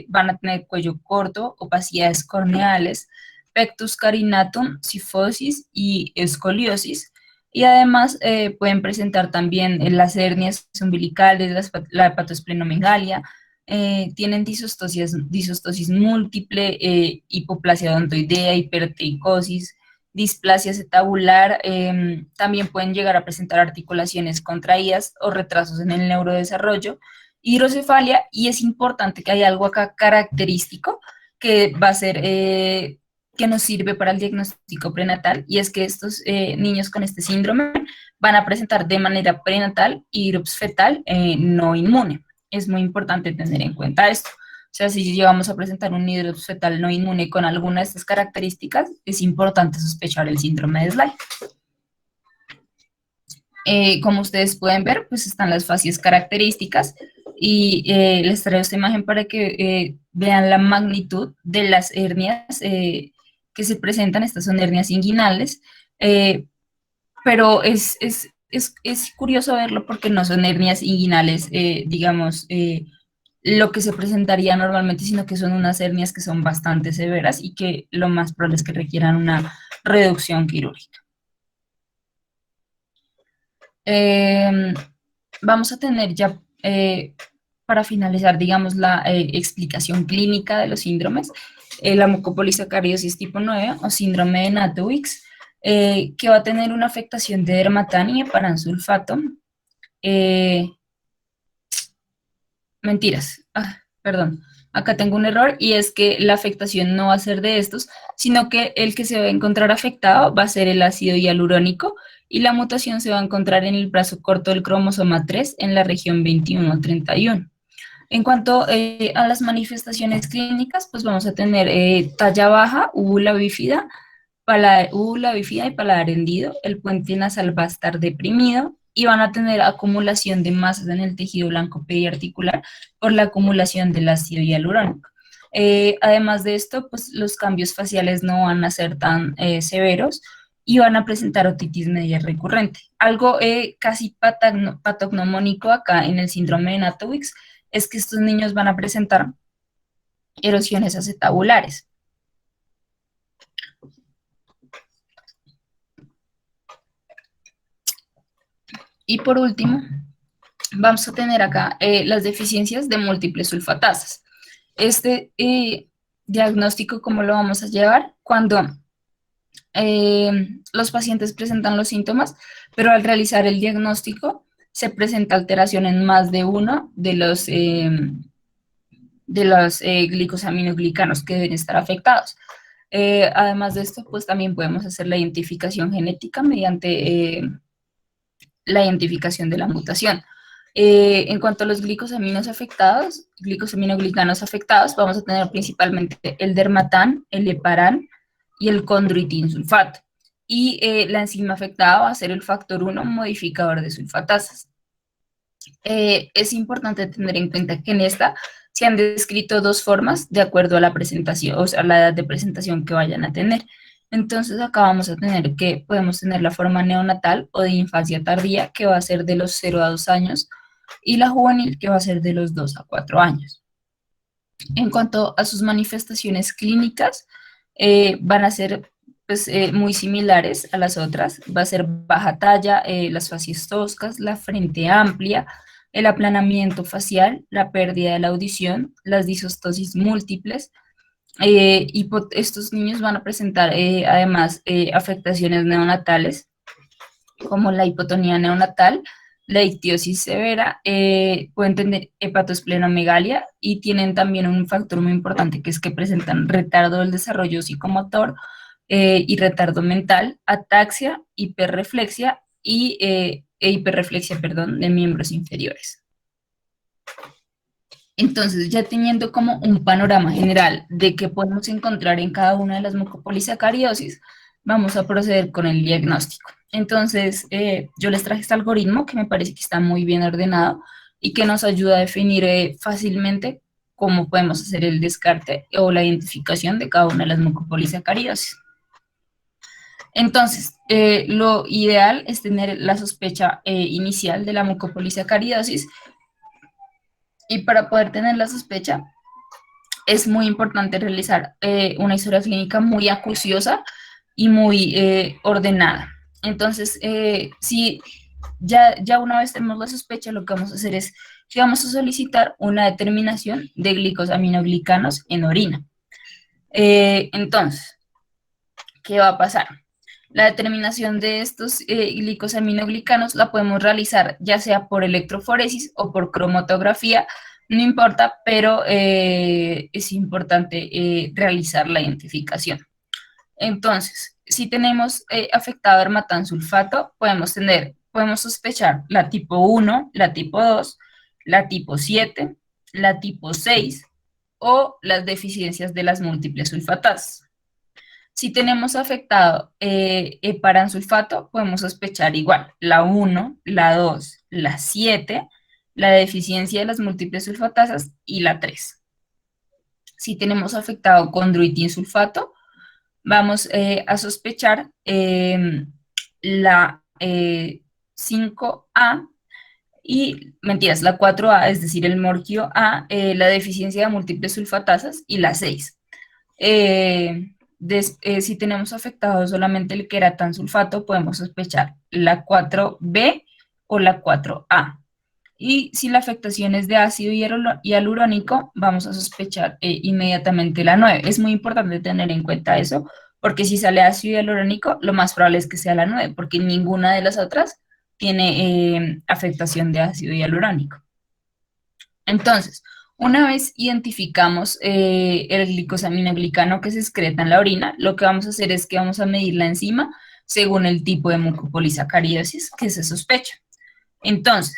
van a tener cuello corto, opacidades corneales, pectus carinatum, cifosis y escoliosis. Y además pueden presentar también las hernias umbilicales, la hepatosplenomegalia, tienen disostosis múltiple, hipoplasia odontoidea, hipertricosis, displasia acetabular, también pueden llegar a presentar articulaciones contraídas o retrasos en el neurodesarrollo, hidrocefalia, y es importante que hay algo acá característico que va a ser, que nos sirve para el diagnóstico prenatal, y es que estos niños con este síndrome van a presentar de manera prenatal hidrops fetal no inmune. Es muy importante tener en cuenta esto. O sea, si llegamos a presentar un hidrops fetal no inmune con alguna de estas características, es importante sospechar el síndrome de Sly. Como ustedes pueden ver, pues están las facies características, y les traigo esta imagen para que vean la magnitud de las hernias que se presentan. Estas son hernias inguinales, pero es curioso verlo porque no son hernias inguinales, digamos, lo que se presentaría normalmente, sino que son unas hernias que son bastante severas y que lo más probable es que requieran una reducción quirúrgica. Vamos a tener ya, para finalizar, digamos, la explicación clínica de los síndromes, la mucopolisacaridosis tipo 9 o síndrome de Natowicz, que va a tener una afectación de dermatán y heparansulfato. Mentiras, perdón, acá tengo un error, y es que la afectación no va a ser de estos, sino que el que se va a encontrar afectado va a ser el ácido hialurónico, y la mutación se va a encontrar en el brazo corto del cromosoma 3 en la región 21-31. En cuanto a las manifestaciones clínicas, pues vamos a tener talla baja, úvula bífida, úvula bífida y paladar hendido. El puente nasal va a estar deprimido y van a tener acumulación de masas en el tejido blanco periarticular por la acumulación del ácido hialurónico. Además de esto, pues los cambios faciales no van a ser tan severos y van a presentar otitis media recurrente. Algo casi patognomónico acá en el síndrome de Natowicz es que estos niños van a presentar erosiones acetabulares. Y por último, vamos a tener acá las deficiencias de múltiples sulfatasas. Este diagnóstico, ¿cómo lo vamos a llevar? Cuando los pacientes presentan los síntomas, pero al realizar el diagnóstico se presenta alteración en más de uno de los glicosaminoglicanos que deben estar afectados. Además de esto, pues también podemos hacer la identificación genética mediante la identificación de la mutación. En cuanto a los glicosaminoglicanos afectados, vamos a tener principalmente el dermatán, el heparán y el condroitin sulfato. Y la enzima afectada va a ser el factor 1 modificador de sulfatasas. Es importante tener en cuenta que en esta se han descrito dos formas de acuerdo a la presentación, o sea, la edad de presentación que vayan a tener. Entonces acá vamos a tener que podemos tener la forma neonatal o de infancia tardía, que va a ser de los 0 a 2 años, y la juvenil, que va a ser de los 2 a 4 años. En cuanto a sus manifestaciones clínicas, van a ser pues, muy similares a las otras. Va a ser baja talla, las facies toscas, la frente amplia, el aplanamiento facial, la pérdida de la audición, las disostosis múltiples, y estos niños van a presentar además afectaciones neonatales, como la hipotonía neonatal, la ictiosis severa, pueden tener hepatosplenomegalia, y tienen también un factor muy importante, que es que presentan retardo del desarrollo psicomotor y retardo mental, ataxia, hiperreflexia perdón, de miembros inferiores. Entonces, ya teniendo como un panorama general de qué podemos encontrar en cada una de las mucopolisacaridosis, vamos a proceder con el diagnóstico. Entonces, yo les traje este algoritmo que me parece que está muy bien ordenado y que nos ayuda a definir fácilmente cómo podemos hacer el descarte o la identificación de cada una de las mucopolisacaridosis. Entonces, lo ideal es tener la sospecha inicial de la mucopolisacaridosis, y para poder tener la sospecha es muy importante realizar una historia clínica muy acuciosa y muy ordenada. Entonces, si ya una vez tenemos la sospecha, lo que vamos a hacer es que vamos a solicitar una determinación de glicosaminoglicanos en orina. Entonces, ¿qué va a pasar? La determinación de estos glicosaminoglicanos la podemos realizar ya sea por electroforesis o por cromatografía, no importa, pero es importante realizar la identificación. Entonces, si tenemos afectado hermatansulfato, podemos sospechar la tipo 1, la tipo 2, la tipo 7, la tipo 6 o las deficiencias de las múltiples sulfatasas. Si tenemos afectado heparansulfato, podemos sospechar igual la 1, la 2, la 7, la deficiencia de las múltiples sulfatasas y la 3. Si tenemos afectado condroitinsulfato, vamos a sospechar la 5A y, mentiras, la 4A, es decir, el morquio A, la deficiencia de múltiples sulfatasas y la 6. Si tenemos afectado solamente el queratansulfato, podemos sospechar la 4B o la 4A. Y si la afectación es de ácido hialurónico, vamos a sospechar inmediatamente la 9. Es muy importante tener en cuenta eso, porque si sale ácido hialurónico, lo más probable es que sea la 9, porque ninguna de las otras tiene afectación de ácido hialurónico. Entonces, una vez identificamos el glicosaminoglicano que se excreta en la orina, lo que vamos a hacer es que vamos a medir la enzima según el tipo de mucopolisacaridosis que se sospecha. Entonces,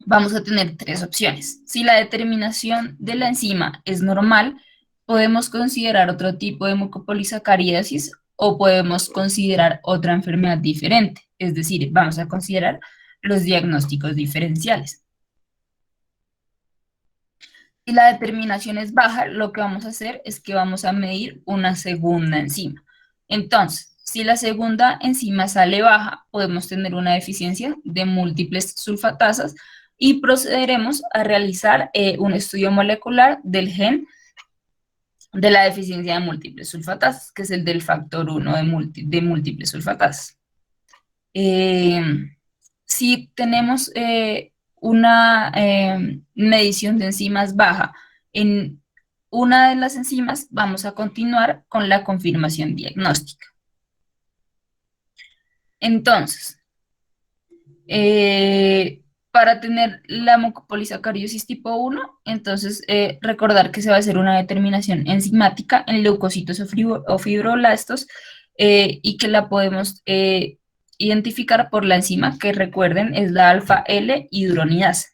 vamos a tener tres opciones. Si la determinación de la enzima es normal, podemos considerar otro tipo de mucopolisacaridosis o podemos considerar otra enfermedad diferente. Es decir, vamos a considerar los diagnósticos diferenciales. Si la determinación es baja, lo que vamos a hacer es que vamos a medir una segunda enzima. Entonces, si la segunda enzima sale baja, podemos tener una deficiencia de múltiples sulfatasas y procederemos a realizar un estudio molecular del gen de la deficiencia de múltiples sulfatasas, que es el del factor 1 de múltiples sulfatasas. Si tenemos una medición de enzimas baja en una de las enzimas, vamos a continuar con la confirmación diagnóstica. Entonces, para tener la mucopolisacaridosis tipo 1, entonces recordar que se va a hacer una determinación enzimática en leucocitos o fibroblastos y que la podemos identificar por la enzima que, recuerden, es la alfa L hidronidasa.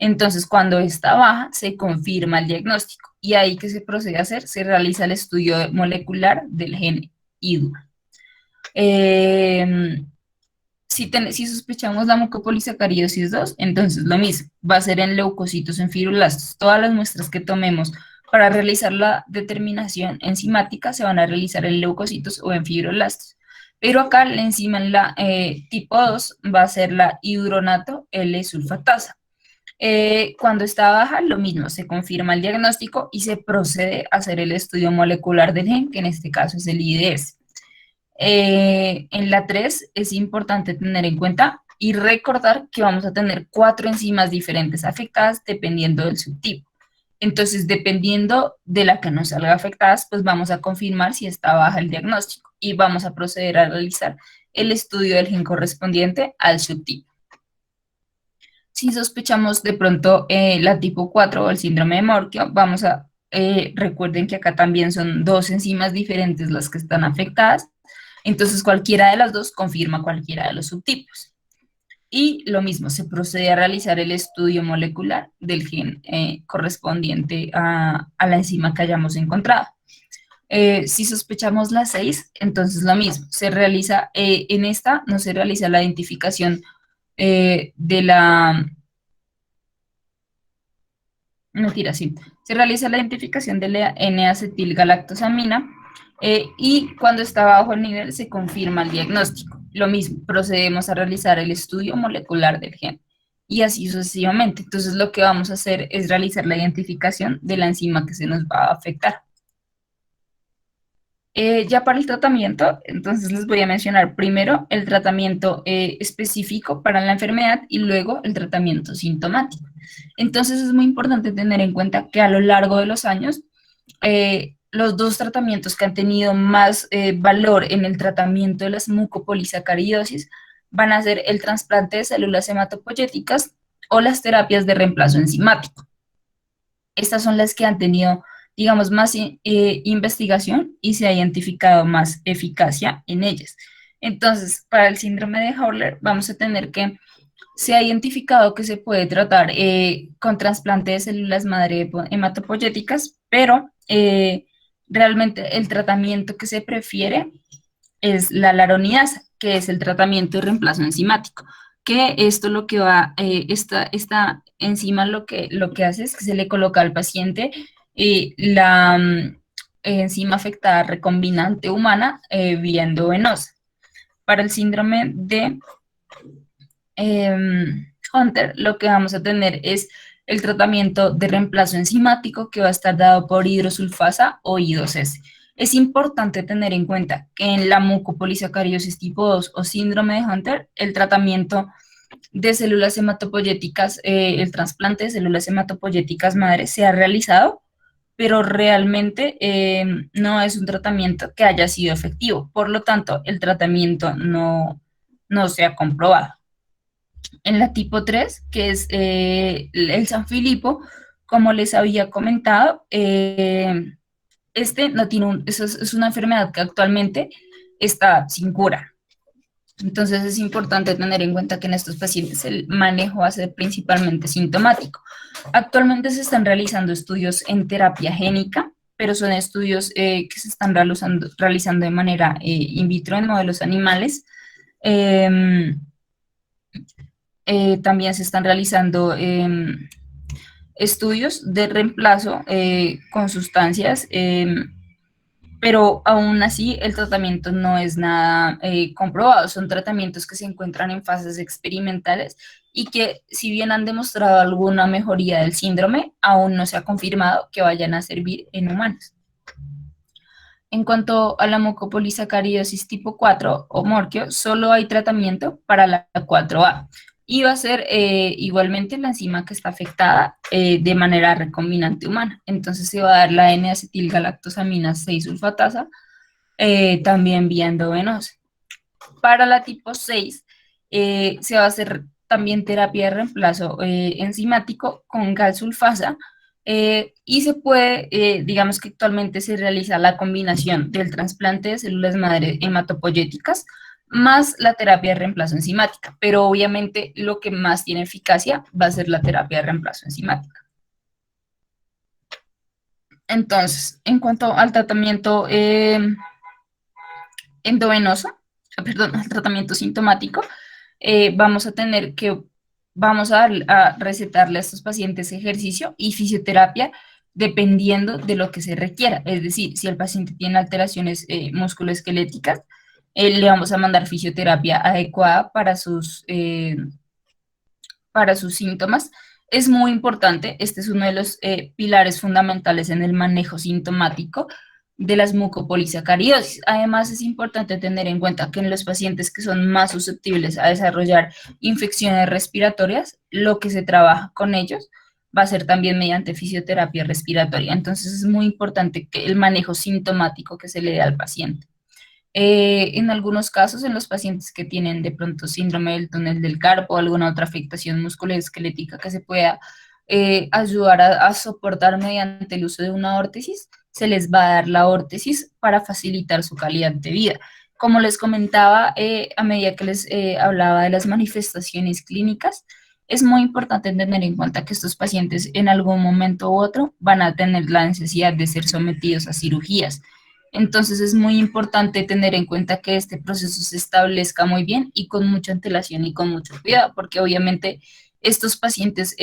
Entonces, cuando está baja, se confirma el diagnóstico y ahí que se procede a hacer, se realiza el estudio molecular del gen IDU. Si sospechamos la mucopolisacaridosis 2, entonces lo mismo, va a ser en leucocitos, en fibroblastos. Todas las muestras que tomemos para realizar la determinación enzimática se van a realizar en leucocitos o en fibroblastos. Pero acá la enzima en la tipo 2 va a ser la hidronato L-sulfatasa. Cuando está baja, lo mismo, se confirma el diagnóstico y se procede a hacer el estudio molecular del gen, que en este caso es el IDS. En la 3 es importante tener en cuenta y recordar que vamos a tener 4 enzimas diferentes afectadas dependiendo del subtipo. Entonces, dependiendo de la que nos salga afectadas, pues vamos a confirmar si está baja el diagnóstico y vamos a proceder a realizar el estudio del gen correspondiente al subtipo. Si sospechamos de pronto la tipo 4 o el síndrome de Morquio, vamos a, recuerden que acá también son 2 enzimas diferentes las que están afectadas, entonces cualquiera de las dos confirma cualquiera de los subtipos. Y lo mismo, se procede a realizar el estudio molecular del gen correspondiente a la enzima que hayamos encontrado. Si sospechamos la 6, entonces lo mismo, se realiza, en esta no se realiza la identificación de la... Mentira, sí. Se realiza la identificación de la N-acetilgalactosamina y cuando está bajo el nivel se confirma el diagnóstico. Lo mismo, procedemos a realizar el estudio molecular del gen y así sucesivamente. Entonces lo que vamos a hacer es realizar la identificación de la enzima que se nos va a afectar. Ya para el tratamiento, entonces les voy a mencionar primero el tratamiento específico para la enfermedad y luego el tratamiento sintomático. Entonces es muy importante tener en cuenta que a lo largo de los años los dos tratamientos que han tenido más valor en el tratamiento de las mucopolisacaridosis van a ser el trasplante de células hematopoyéticas o las terapias de reemplazo enzimático. Estas son las que han tenido, digamos, más investigación y se ha identificado más eficacia en ellas. Entonces, para el síndrome de Hurler vamos a tener que se ha identificado que se puede tratar con trasplante de células madre hematopoyéticas, pero realmente el tratamiento que se prefiere es la laronidasa, que es el tratamiento de reemplazo enzimático, que esto lo que va, esta enzima lo que hace es que se le coloca al paciente la enzima afectada recombinante humana vía endovenosa. Para el síndrome de Hunter, lo que vamos a tener es el tratamiento de reemplazo enzimático que va a estar dado por hidrosulfasa o I2S. Es importante tener en cuenta que en la mucopolisacaridosis tipo 2 o síndrome de Hunter, el tratamiento de células hematopoyéticas, el trasplante de células hematopoyéticas madre se ha realizado, pero realmente no es un tratamiento que haya sido efectivo. Por lo tanto, el tratamiento no se ha comprobado. En la tipo 3, que es el Sanfilippo, como les había comentado, este no tiene es una enfermedad que actualmente está sin cura. Entonces es importante tener en cuenta que en estos pacientes el manejo va a ser principalmente sintomático. Actualmente se están realizando estudios en terapia génica, pero son estudios que se están realizando de manera in vitro en modelos animales. También se están realizando estudios de reemplazo con sustancias, pero aún así el tratamiento no es nada comprobado. Son tratamientos que se encuentran en fases experimentales y que, si bien han demostrado alguna mejoría del síndrome, aún no se ha confirmado que vayan a servir en humanos. En cuanto a la mucopolisacaridosis tipo 4 o morquio, solo hay tratamiento para la 4A y va a ser igualmente la enzima que está afectada de manera recombinante humana. Entonces se va a dar la N-acetilgalactosamina 6 sulfatasa también vía endovenosa. Para la tipo 6 se va a hacer también terapia de reemplazo enzimático con galsulfasa y se puede, digamos que actualmente se realiza la combinación del trasplante de células madre hematopoyéticas más la terapia de reemplazo enzimática, pero obviamente lo que más tiene eficacia va a ser la terapia de reemplazo enzimática. Entonces, en cuanto al tratamiento endovenoso, perdón, al tratamiento sintomático, vamos a tener que, vamos a recetarle a estos pacientes ejercicio y fisioterapia dependiendo de lo que se requiera. Es decir, si el paciente tiene alteraciones musculoesqueléticas, le vamos a mandar fisioterapia adecuada para sus síntomas. Es muy importante, este es uno de los pilares fundamentales en el manejo sintomático de las mucopolisacaridosis. Además, es importante tener en cuenta que en los pacientes que son más susceptibles a desarrollar infecciones respiratorias, lo que se trabaja con ellos va a ser también mediante fisioterapia respiratoria. Entonces, es muy importante que el manejo sintomático que se le dé al paciente. En algunos casos, en los pacientes que tienen de pronto síndrome del túnel del carpo o alguna otra afectación musculoesquelética que se pueda ayudar a soportar mediante el uso de una órtesis, se les va a dar la órtesis para facilitar su calidad de vida. Como les comentaba, a medida que les hablaba de las manifestaciones clínicas, es muy importante tener en cuenta que estos pacientes en algún momento u otro van a tener la necesidad de ser sometidos a cirugías. Entonces es muy importante tener en cuenta que este proceso se establezca muy bien y con mucha antelación y con mucho cuidado, porque obviamente estos pacientes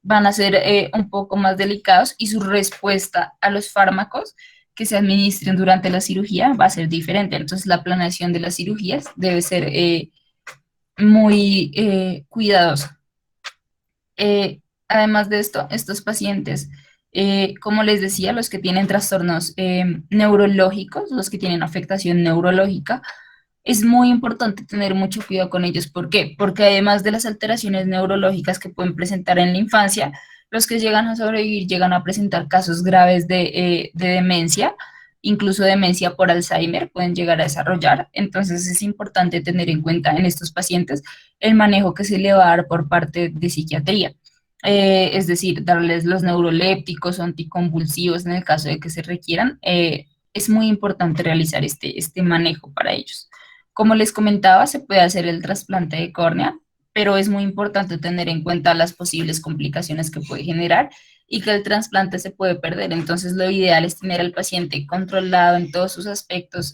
van a ser un poco más delicados y su respuesta a los fármacos que se administren durante la cirugía va a ser diferente. Entonces la planeación de las cirugías debe ser muy cuidadosa. Además de esto, estos pacientes, como les decía, los que tienen trastornos neurológicos, los que tienen afectación neurológica, es muy importante tener mucho cuidado con ellos. ¿Por qué? Porque además de las alteraciones neurológicas que pueden presentar en la infancia, Los que llegan a sobrevivir llegan a presentar casos graves de demencia, incluso demencia por Alzheimer pueden llegar a desarrollar. Entonces es importante tener en cuenta en estos pacientes el manejo que se le va a dar por parte de psiquiatría. Es decir, darles los neurolépticos o anticonvulsivos en el caso de que se requieran. Es muy importante realizar este manejo para ellos. Como les comentaba, se puede hacer el trasplante de córnea, pero es muy importante tener en cuenta las posibles complicaciones que puede generar y que el trasplante se puede perder. Entonces, lo ideal es tener al paciente controlado en todos sus aspectos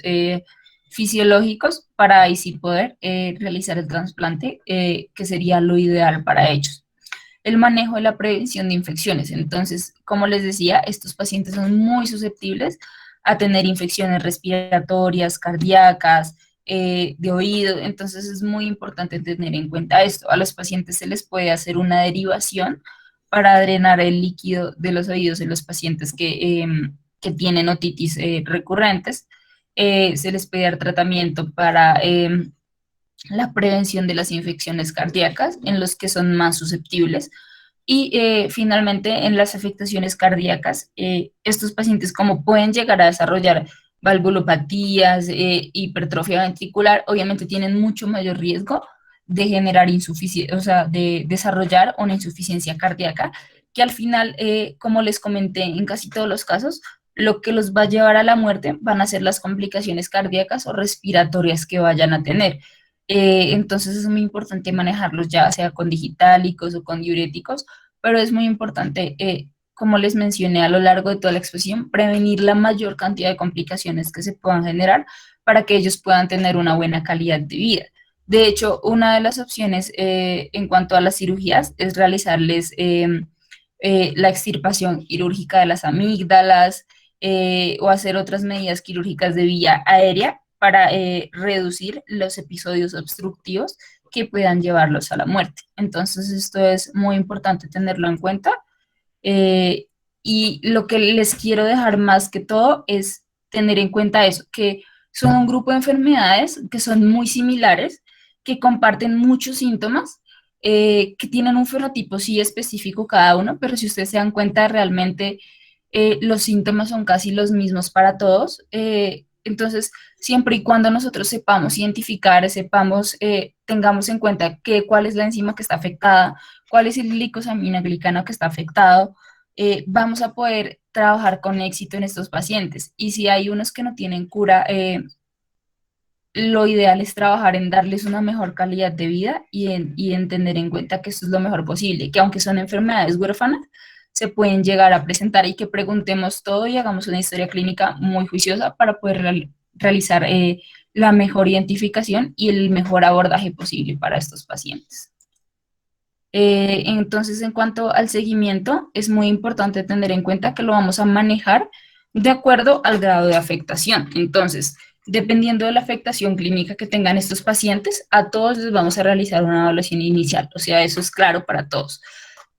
fisiológicos para ahí sí poder realizar el trasplante, que sería lo ideal para ellos. El manejo de la prevención de infecciones. Entonces, como les decía, estos pacientes son muy susceptibles a tener infecciones respiratorias, cardíacas, de oído. Entonces, es muy importante tener en cuenta esto. A los pacientes se les puede hacer una derivación para drenar el líquido de los oídos en los pacientes que tienen otitis recurrentes. Se les puede dar tratamiento para la prevención de las infecciones cardíacas en los que son más susceptibles. Y finalmente, en las afectaciones cardíacas, estos pacientes como pueden llegar a desarrollar valvulopatías, hipertrofia ventricular, obviamente tienen mucho mayor riesgo de generar insuficiencia, o sea, de desarrollar una insuficiencia cardíaca, que al final, como les comenté, en casi todos los casos, lo que los va a llevar a la muerte van a ser las complicaciones cardíacas o respiratorias que vayan a tener. Entonces es muy importante manejarlos ya sea con digitálicos o con diuréticos, pero es muy importante, como les mencioné a lo largo de toda la exposición, prevenir la mayor cantidad de complicaciones que se puedan generar para que ellos puedan tener una buena calidad de vida. De hecho, una de las opciones en cuanto a las cirugías es realizarles la extirpación quirúrgica de las amígdalas o hacer otras medidas quirúrgicas de vía aérea para reducir los episodios obstructivos que puedan llevarlos a la muerte. Entonces, esto es muy importante tenerlo en cuenta. Eh, y lo que les quiero dejar más que todo es tener en cuenta eso, que son un grupo de enfermedades que son muy similares, que comparten muchos síntomas, que tienen un fenotipo sí específico cada uno, pero si ustedes se dan cuenta realmente los síntomas son casi los mismos para todos. Entonces, siempre y cuando nosotros sepamos identificar, sepamos, tengamos en cuenta cuál es la enzima que está afectada, cuál es el glicosaminoglicano que está afectado, vamos a poder trabajar con éxito en estos pacientes. Y si hay unos que no tienen cura, lo ideal es trabajar en darles una mejor calidad de vida y en tener en cuenta que esto es lo mejor posible, que aunque son enfermedades huérfanas, se pueden llegar a presentar y que preguntemos todo y hagamos una historia clínica muy juiciosa para poder realizar la mejor identificación y el mejor abordaje posible para estos pacientes. Entonces, en cuanto al seguimiento, es muy importante tener en cuenta que lo vamos a manejar de acuerdo al grado de afectación. Entonces, dependiendo de la afectación clínica que tengan estos pacientes, a todos les vamos a realizar una evaluación inicial, o sea, eso es claro para todos.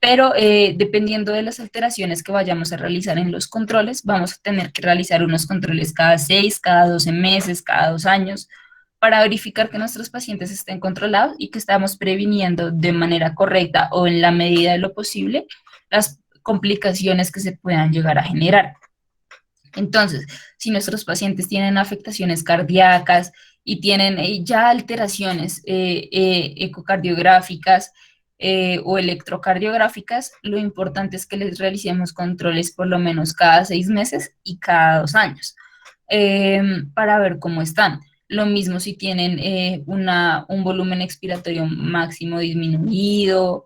Pero dependiendo de las alteraciones que vayamos a realizar en los controles, vamos a tener que realizar unos controles cada 6, cada 12 meses, cada 2 años, para verificar que nuestros pacientes estén controlados y que estamos previniendo de manera correcta o en la medida de lo posible las complicaciones que se puedan llegar a generar. Entonces, si nuestros pacientes tienen afectaciones cardíacas y tienen ya alteraciones ecocardiográficas o electrocardiográficas, lo importante es que les realicemos controles por lo menos cada 6 meses y cada 2 años para ver cómo están. Lo mismo si tienen un volumen expiratorio máximo disminuido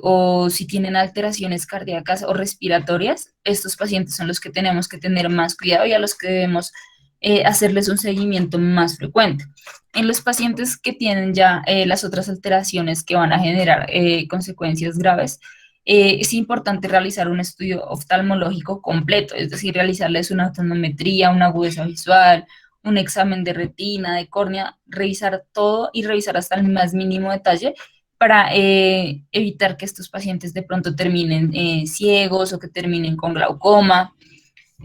o si tienen alteraciones cardíacas o respiratorias. Estos pacientes son los que tenemos que tener más cuidado y a los que debemos hacerles un seguimiento más frecuente. En los pacientes que tienen ya las otras alteraciones que van a generar consecuencias graves, es importante realizar un estudio oftalmológico completo, es decir, realizarles una tonometría, una agudeza visual, un examen de retina, de córnea, revisar todo y revisar hasta el más mínimo detalle para evitar que estos pacientes de pronto terminen ciegos o que terminen con glaucoma.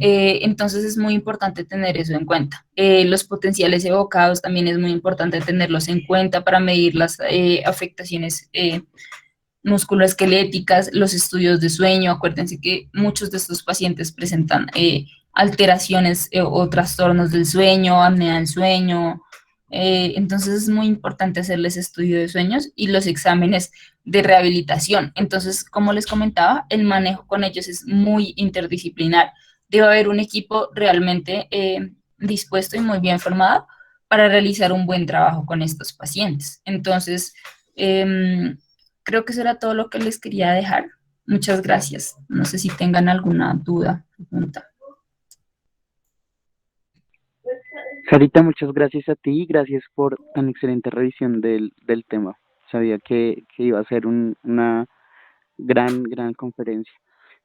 Entonces es muy importante tener eso en cuenta. Los potenciales evocados también es muy importante tenerlos en cuenta para medir las afectaciones musculoesqueléticas, los estudios de sueño. Acuérdense que muchos de estos pacientes presentan alteraciones o trastornos del sueño, apnea del sueño. Entonces es muy importante hacerles estudio de sueños y los exámenes de rehabilitación. Entonces, como les comentaba, el manejo con ellos es muy interdisciplinar. Debe haber un equipo realmente dispuesto y muy bien formado para realizar un buen trabajo con estos pacientes. Entonces, creo que eso era todo lo que les quería dejar. Muchas gracias. No sé si tengan alguna duda o pregunta. Sarita, muchas gracias a ti y gracias por tan excelente revisión del tema. Sabía que iba a ser una gran conferencia.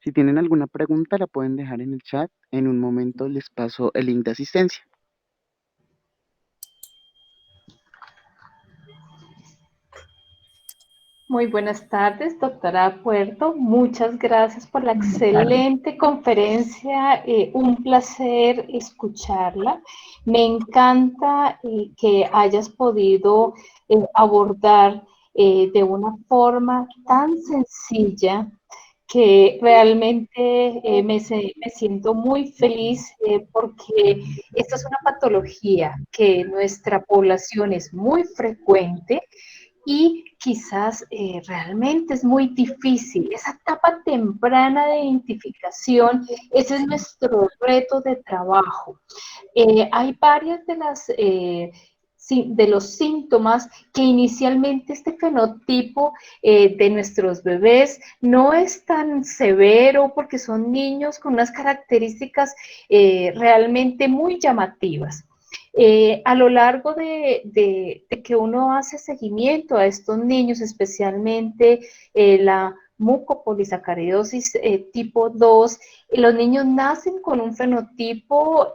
Si tienen alguna pregunta, la pueden dejar en el chat. En un momento les paso el link de asistencia. Muy buenas tardes, doctora Puerto. Muchas gracias por la Buenas tardes. excelente conferencia. Un placer escucharla. Me encanta que hayas podido abordar de una forma tan sencilla que realmente me siento muy feliz porque esta es una patología que en nuestra población es muy frecuente y quizás realmente es muy difícil. Esa etapa temprana de identificación, ese es nuestro reto de trabajo. Hay varias de los síntomas que inicialmente este fenotipo de nuestros bebés no es tan severo porque son niños con unas características realmente muy llamativas. A lo largo de que uno hace seguimiento a estos niños, especialmente la mucopolisacaridosis tipo 2, los niños nacen con un fenotipo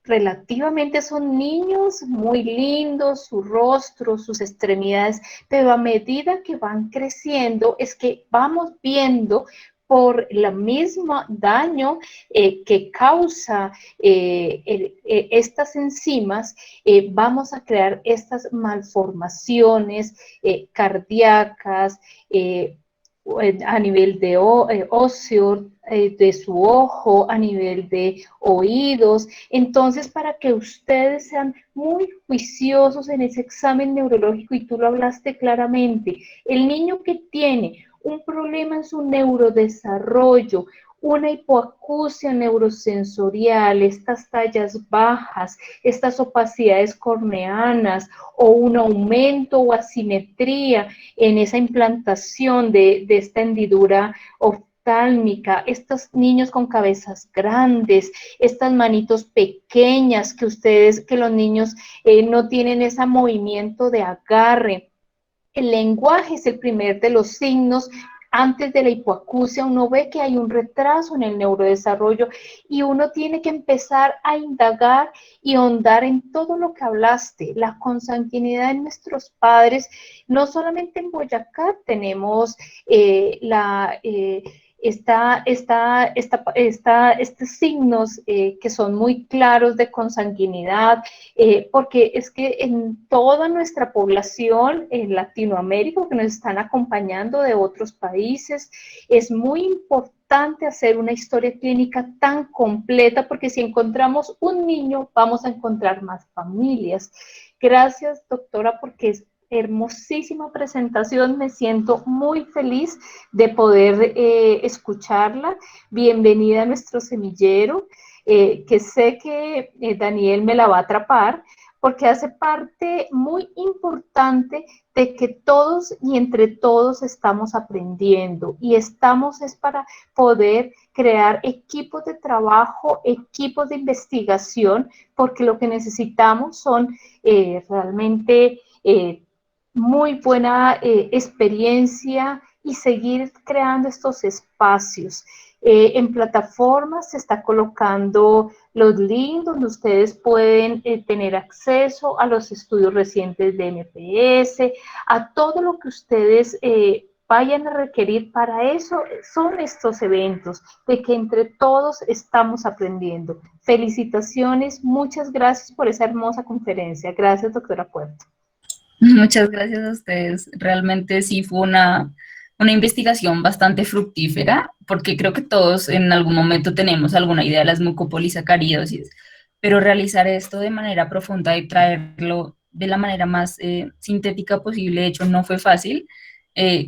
relativamente son niños muy lindos, su rostro, sus extremidades, pero a medida que van creciendo es que vamos viendo por el mismo daño que causa estas enzimas, vamos a crear estas malformaciones cardíacas, a nivel de óseo, de su ojo, a nivel de oídos. Entonces, para que ustedes sean muy juiciosos en ese examen neurológico, y tú lo hablaste claramente, el niño que tiene un problema en su neurodesarrollo, una hipoacusia neurosensorial, estas tallas bajas, estas opacidades corneanas o un aumento o asimetría en esa implantación de esta hendidura oftálmica, estos niños con cabezas grandes, estas manitos pequeñas que los niños no tienen ese movimiento de agarre. El lenguaje es el primer de los signos. Antes de la hipoacusia uno ve que hay un retraso en el neurodesarrollo y uno tiene que empezar a indagar y ahondar en todo lo que hablaste, la consanguinidad en nuestros padres. No solamente en Boyacá tenemos estos signos que son muy claros de consanguinidad, porque es que en toda nuestra población en Latinoamérica, que nos están acompañando de otros países, es muy importante hacer una historia clínica tan completa, porque si encontramos un niño, vamos a encontrar más familias. Gracias, doctora, porque es hermosísima presentación, me siento muy feliz de poder escucharla. Bienvenida a nuestro semillero, que sé que Daniel me la va a atrapar, porque hace parte muy importante de que todos y entre todos estamos aprendiendo y estamos es para poder crear equipos de trabajo, equipos de investigación, porque lo que necesitamos son realmente muy buena experiencia y seguir creando estos espacios. En plataformas se está colocando los links donde ustedes pueden tener acceso a los estudios recientes de NPS, a todo lo que ustedes vayan a requerir. Para eso son estos eventos, de que entre todos estamos aprendiendo. Felicitaciones, muchas gracias por esa hermosa conferencia. Gracias, doctora Puerto. Muchas gracias a ustedes. Realmente sí fue una investigación bastante fructífera, porque creo que todos en algún momento tenemos alguna idea de las mucopolisacaridosis, pero realizar esto de manera profunda y traerlo de la manera más sintética posible, de hecho, no fue fácil.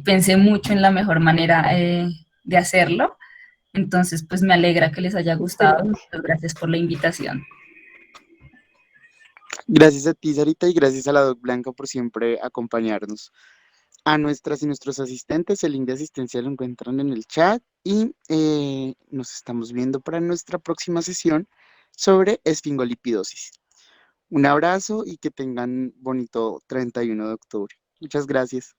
Pensé mucho en la mejor manera de hacerlo. Entonces, pues me alegra que les haya gustado. Excelente. Muchas gracias por la invitación. Gracias a ti, Sarita, y gracias a la Doc Blanca por siempre acompañarnos. A nuestras y nuestros asistentes, el link de asistencia lo encuentran en el chat y nos estamos viendo para nuestra próxima sesión sobre esfingolipidosis. Un abrazo y que tengan bonito 31 de octubre. Muchas gracias.